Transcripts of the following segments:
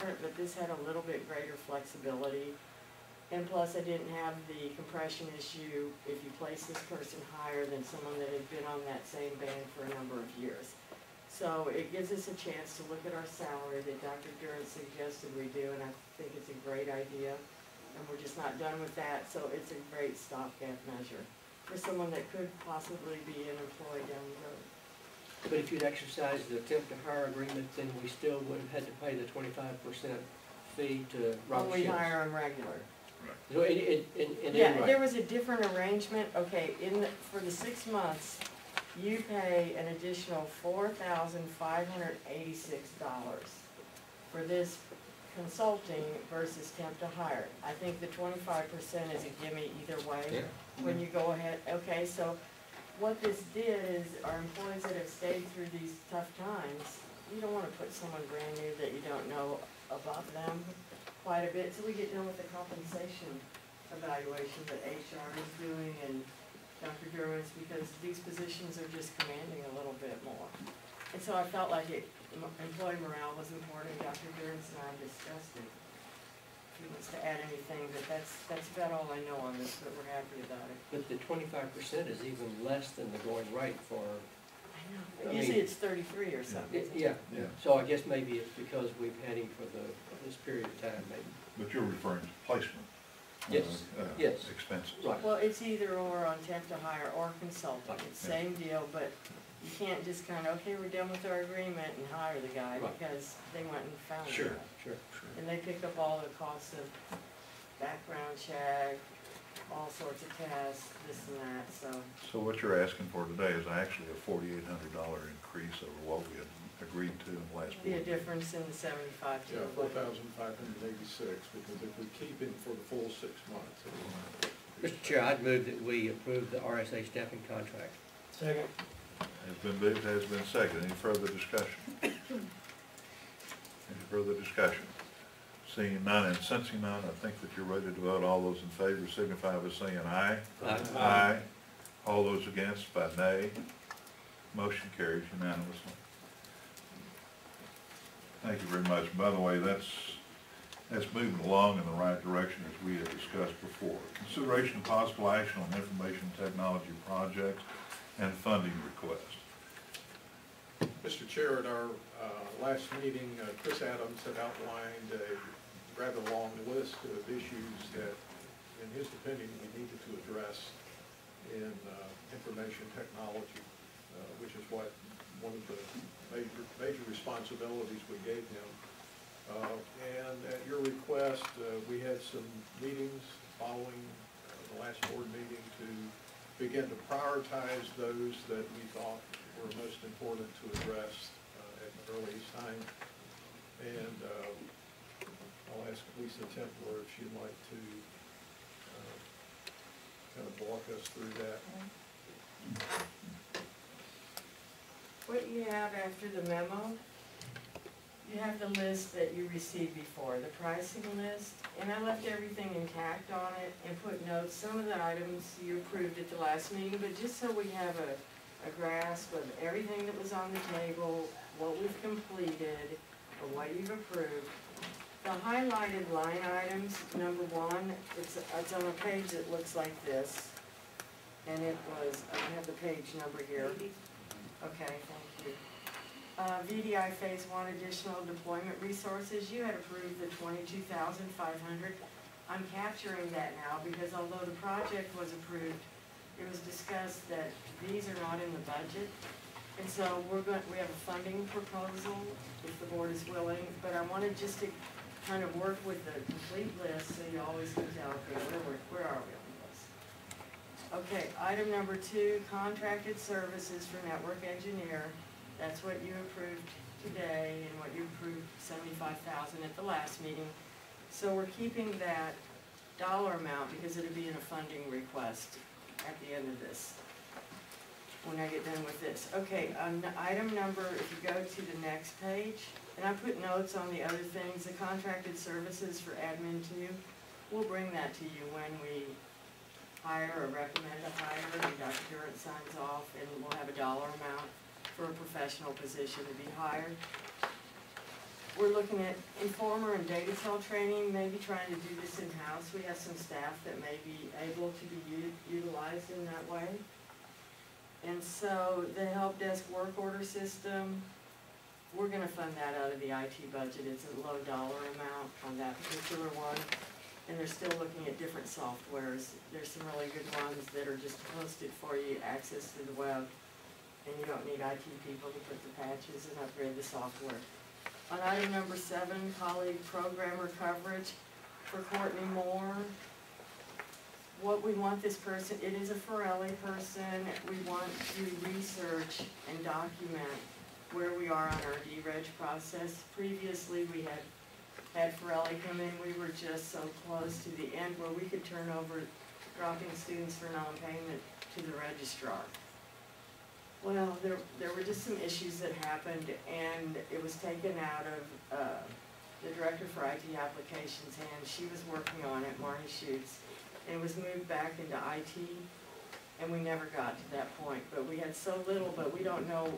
but this had a little bit greater flexibility. And plus, I didn't have the compression issue if you place this person higher than someone that had been on that same band for a number of years. So it gives us a chance to look at our salary that Dr. Durrant suggested we do, and I think it's a great idea. And we're just not done with that, so it's a great stopgap measure for someone that could possibly be an employee down the road. But if you'd exercised the attempt to hire agreement, then we still would have had to pay the 25% fee to Robert When we Shields. hire them regular. So Yeah, there was a different arrangement, okay, for the 6 months, you pay an additional $4,586 for this consulting versus temp to hire. I think the 25% is a gimme either way. Yeah. When you go ahead, okay, so what this did is our employees that have stayed through these tough times, you don't wanna put someone brand new that you don't know about them quite a bit, so we get done with the compensation evaluation that HR is doing and Dr. Durwin's, because these positions are just commanding a little bit more. And so I felt like employee morale was important. Dr. Durwin and I discussed it. If he wants to add anything, but that's about all I know on this, but we're happy about it. But the 25% is even less than the going rate for. I know. Usually it's 33 or something. Yeah. So I guess maybe it's because we've had him for this period of time, maybe. But you're referring to placement. Yes, yes. Expenses. Right. Well, it's either or on temp to hire or consulting. It's same deal, but you can't just kind of, okay, we're done with our agreement and hire the guy Right. because they went and found him. Sure. And they pick up all the costs of background check, all sorts of tests, this and that, so. So what you're asking for today is actually a $4,800 increase over what we had agreed to in the last Be a board meeting. difference in the 75 to. Yeah, 4,586, because if we keep him for the full 6 months. Mr. Chair, I'd move that we approve the RSA staffing contract. Second. Has been moved, has been seconded. Any further discussion? Any further discussion? Seeing none and sensing none, I think that you're ready to vote. All those in favor signify by saying aye. Aye. Aye. All those against by nay. Motion carries unanimously. Thank you very much. By the way, that's moving along in the right direction as we had discussed before. Consideration of possible action on information technology projects and funding request. Mr. Chair, at our last meeting, Chris Adams had outlined a rather long list of issues that, in his opinion, we needed to address in information technology, which is what one of the major responsibilities we gave him. And at your request, we had some meetings following the last board meeting to begin to prioritize those that we thought were most important to address at the earliest time. And I'll ask Lisa Templer if she'd like to kind of walk us through that. What you have after the memo, you have the list that you received before, the pricing list, and I left everything intact on it and put notes. Some of the items you approved at the last meeting, but just so we have a grasp of everything that was on the table, what we've completed, or what you've approved. The highlighted line items, number one, it's on a page that looks like this, and it was, I have the page number here. Okay, thank you. VDI Phase 1 additional deployment resources, you had approved the $22,500. I'm capturing that now because although the project was approved, it was discussed that these are not in the budget. And so we have a funding proposal if the board is willing, but I wanted just to kind of work with the complete list so you always can tell, okay, where are we on this? Okay, item number 2, contracted services for network engineer. That's what you approved today and what you approved $75,000 at the last meeting. So we're keeping that dollar amount because it'll be in a funding request at the end of this, when I get done with this. Okay, item number, if you go to the next page, and I put notes on the other things, the contracted services for admin 2, we'll bring that to you when we hire or recommend a hire, and Dr. Durrant signs off, and we'll have a dollar amount for a professional position to be hired. We're we're looking at informer and data tell training, maybe trying to do this in-house. We have some staff that may be able to be utilized in that way. And so the help desk work order system, we're gonna fund that out of the IT budget. It's a low dollar amount on that particular one. And they're still looking at different softwares. There's some really good ones that are just hosted for you, access to the web, and you don't need IT people to put the patches and upgrade the software. On item number 7, colleague programmer coverage for Courtney Moore. What we want this person, it is a Forelli person. We want to research and document where we are on our DREG process. Previously, we had Forelli come in. We were just so close to the end where we could turn over dropping students for non-payment to the registrar. Well, there were just some issues that happened, and it was taken out of the director for IT applications' hands. She was working on it, Marnie Schutz, and it was moved back into IT, and we never got to that point. But we had so little, but we don't know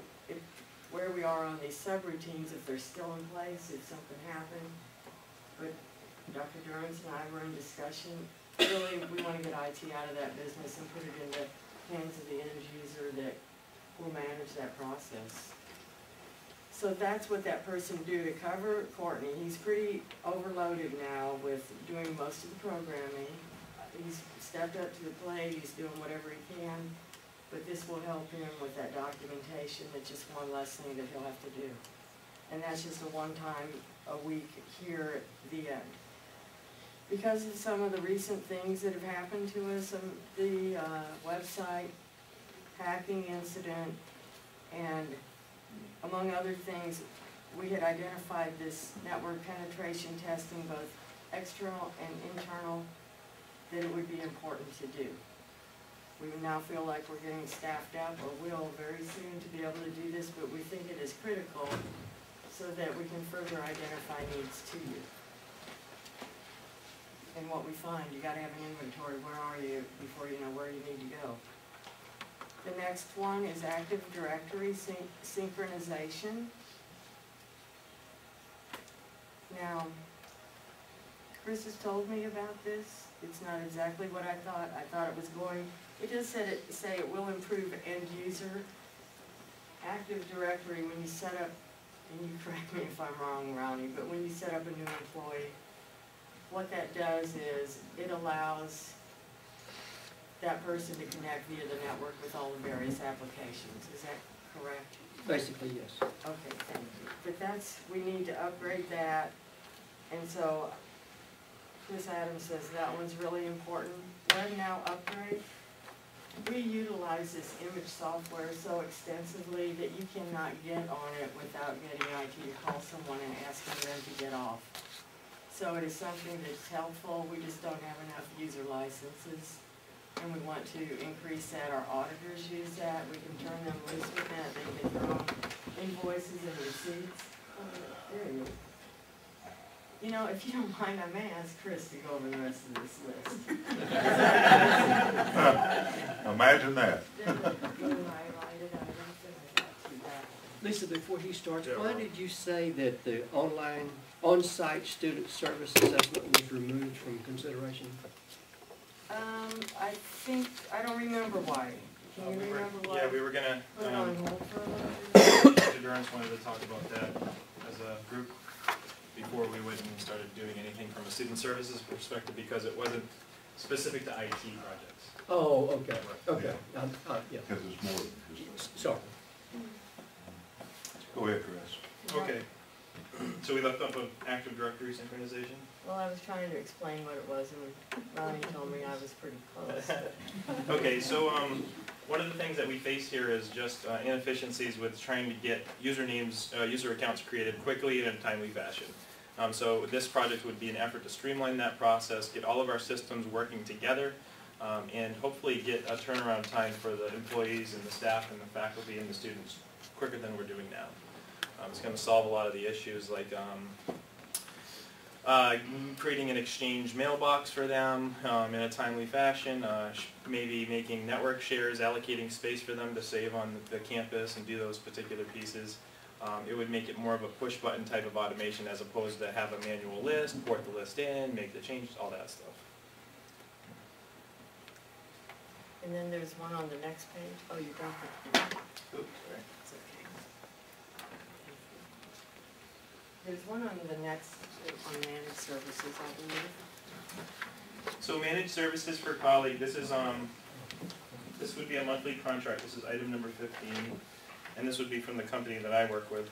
where we are on these subroutines, if they're still in place, if something happened. But Dr. Durrance and I were in discussion. Really, we want to get IT out of that business and put it in the hands of the end user that will manage that process. So that's what that person do to cover Courtney. He's pretty overloaded now with doing most of the programming. He's stepped up to the plate, he's doing whatever he can, but this will help him with that documentation. It's just one less thing that he'll have to do. And that's just a one-time a week here at the end. Because of some of the recent things that have happened to us, the website hacking incident, and among other things, we had identified this network penetration testing, both external and internal, that it would be important to do. We now feel like we're getting staffed up, or will very soon, to be able to do this, but we think it is critical so that we can further identify needs to you. And what we find, you gotta have an inventory, where are you, before you know where you need to go. The next one is Active Directory synchronization. Now, Chris has told me about this. It's not exactly what I thought. I thought it was going, it does say it will improve end user. Active Directory, when you set up, and you correct me if I'm wrong, Ronnie, but when you set up a new employee, what that does is it allows that person to connect via the network with all the various applications. Is that correct? Basically, yes. Okay, thank you. But we need to upgrade that, and so Chris Adams says that one's really important. WebNow upgrade. We utilize this image software so extensively that you cannot get on it without getting IT to call someone and asking them to get off. So it is something that's helpful. We just don't have enough user licenses, and we want to increase that. Our auditors use that. We can turn them loose with that. They get their own invoices and receipts. There you go. You know, if you don't mind, I may ask Chris to go over the rest of this list. Imagine that. Lisa, before he starts, why did you say that the on-site student service assessment was removed from consideration? I don't remember why. Can you remember why? Yeah, we were gonna, Put it on hold for a little bit. Mr. Durrance wanted to talk about that as a group before we went and started doing anything from a student services perspective, because it wasn't specific to IT projects. Oh, okay, okay. Yeah. Because it's more than just. Sorry. Go ahead, Chris. Okay, so we left off of Active Directory synchronization. Well, I was trying to explain what it was, and Ronnie told me I was pretty close. Okay, so one of the things that we face here is just inefficiencies with trying to get usernames, user accounts created quickly and in a timely fashion. So this project would be an effort to streamline that process, get all of our systems working together, and hopefully get a turnaround time for the employees and the staff and the faculty and the students quicker than we're doing now. It's going to solve a lot of the issues, like creating an exchange mailbox for them in a timely fashion, maybe making network shares, allocating space for them to save on the campus and do those particular pieces. It would make it more of a push-button type of automation as opposed to have a manual list, port the list in, make the changes, all that stuff. And then there's one on the next page. Oh, you got that. Oops, sorry. It's okay. There's one on the next, on managed services, I believe. So managed services for colleague, this is, this would be a monthly contract, this is item number 15, and this would be from the company that I work with.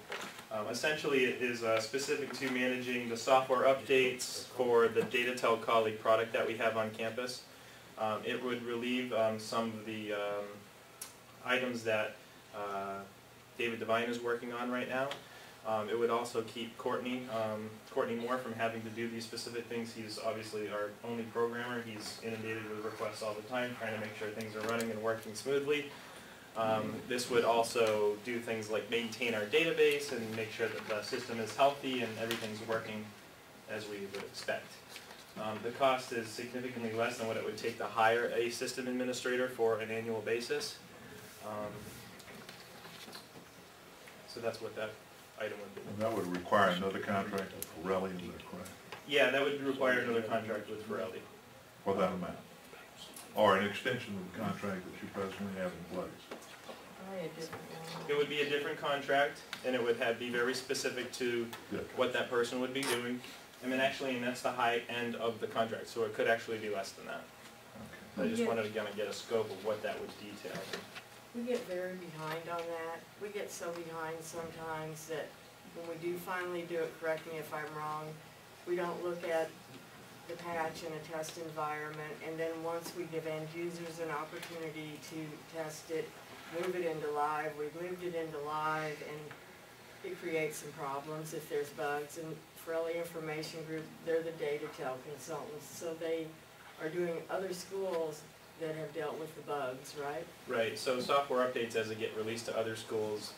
Essentially, it is specific to managing the software updates for the DataTel colleague product that we have on campus. It would relieve some of the items that David Devine is working on right now. It would also keep Courtney Moore from having to do these specific things. He's obviously our only programmer. He's inundated with requests all the time, trying to make sure things are running and working smoothly. This would also do things like maintain our database and make sure that the system is healthy and everything's working as we would expect. The cost is significantly less than what it would take to hire a system administrator for an annual basis. So that's what that item would be. And that would require another contract with Pirelli, is that correct? Yeah, that would require another contract with Pirelli. For that amount? Or an extension of the contract that you presently have in place? Probably a different one. It would be a different contract, and it would be very specific to what that person would be doing. And that's the high end of the contract, so it could actually be less than that. Okay. I just wanted to kind of get a scope of what that would detail. We get very behind on that. We get so behind sometimes that when we do finally do it, correct me if I'm wrong, we don't look at the patch in a test environment, and then once we give end users an opportunity to test it, move it into live, we've moved it into live, and it creates some problems if there's bugs. And Pirelli Information Group, they're the DataTel consultants, so they are doing other schools that have dealt with the bugs, right? Right, so software updates as they get released to other schools,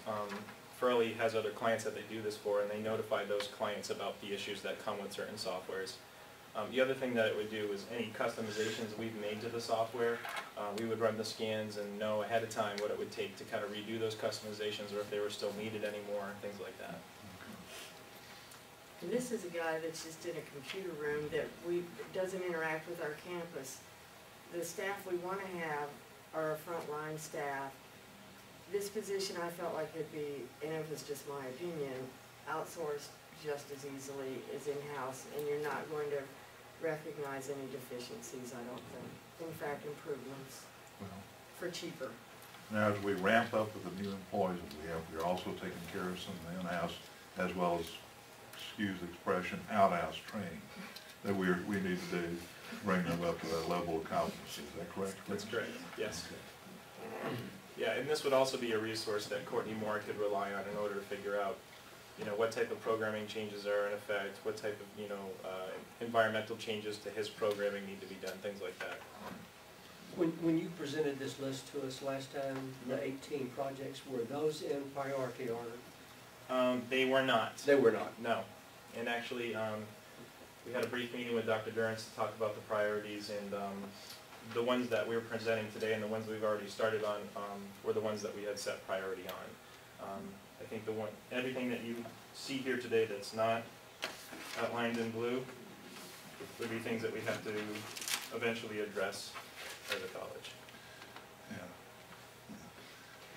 Pirelli has other clients that they do this for, and they notify those clients about the issues that come with certain softwares. The other thing that it would do is any customizations we've made to the software, we would run the scans and know ahead of time what it would take to kind of redo those customizations, or if they were still needed anymore, things like that. And this is a guy that's just in a computer room that doesn't interact with our campus. The staff we want to have are our frontline staff. This position I felt like could be, and it was just my opinion, outsourced just as easily as in-house, and you're not going to recognize any deficiencies, I don't think. In fact, improvements Well, for cheaper. now, as we ramp up with the new employees that we have, we're also taking care of some of the in-house as well as, excuse the expression, out-house training that we need to do, bring them up to that level of competency. Is that correct? That's correct, yes. Yeah, and this would also be a resource that Courtney Moore could rely on in order to figure out, what type of programming changes are in effect, what type of, environmental changes to his programming need to be done, things like that. When you presented this list to us last time, the 18 projects, were those in priority order? They were not. They were not. No. And actually, we had a brief meeting with Dr. Durrance to talk about the priorities, and the ones that we were presenting today and the ones we've already started on were the ones that we had set priority on. I think everything that you see here today that's not outlined in blue would be things that we have to eventually address as a college. Yeah.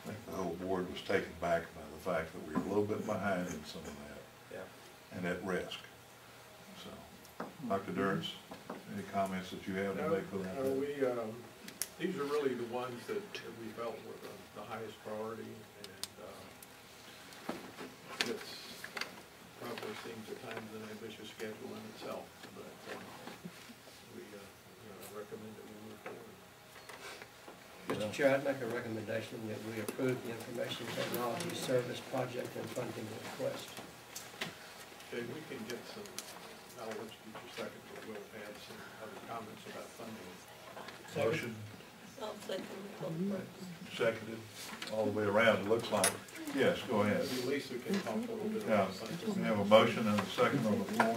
I think the whole board was taken back by the fact that we were a little bit behind in some of that. Yeah. And at risk. So, Dr. Durrance, any comments that you have to make for that? No, these are really the ones that we felt were the highest priority, and it's probably seems at times an ambitious schedule in itself, but we recommend that we move forward. Mr. Chair, I'd make a recommendation that we approve the Information Technology Service Project and funding request. Okay, we can get some, I'll let you get your second, but we'll add some other comments about funding. Motion I'll second. seconded all the way around, it looks like. Yes, go ahead. Maybe Lisa can talk a little bit Yeah, about funding. we have a motion and a second on the floor.